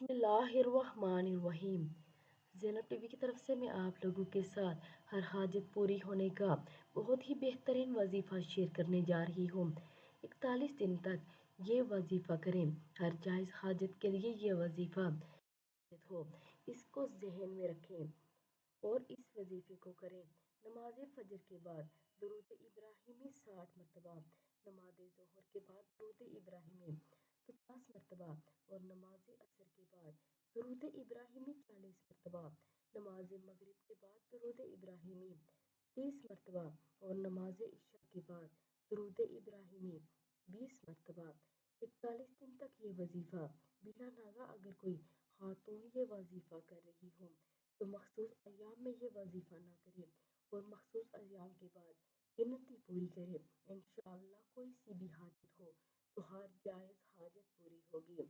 بسم اللہ الرحمن الرحیم۔ زینب ٹی وی کی طرف سے میں آپ لوگوں کے ساتھ ہر حاجت پوری ہونے کا بہت ہی بہترین وظیفہ شیئر کرنے جا رہی ہوں۔ 41 دن تک یہ وظیفہ کریں، ہر جائز حاجت کے لیے یہ وظیفہ ہو، اس کو ذہن میں رکھیں اور اس وظیفے کو کریں۔ نماز فجر کے بعد درود ابراہیمی 60 مرتبہ، نماز ظہر کے بعد درود ابراہیمی 50 مرتبہ اور نماز عصر کے بعد درود ابراہیمی 40 مرتبہ، نماز مغرب کے بعد درود ابراہیمی 30 مرتبہ اور نماز عشاء کے بعد درود ابراہیمی 20 مرتبہ۔ 41 دن تک یہ وظیفہ بلا ناغہ اگر کوئی خاتون یہ وظیفہ کر رہی ہوں تو مخصوص ایام میں یہ وظیفہ نہ کرے اور مخصوص ایام کے بعد گنتی پوری کرے۔ انشاءاللہ کوئی سی بھی حاجت ہو تو ہر جائز حاجت پوری ہوگی۔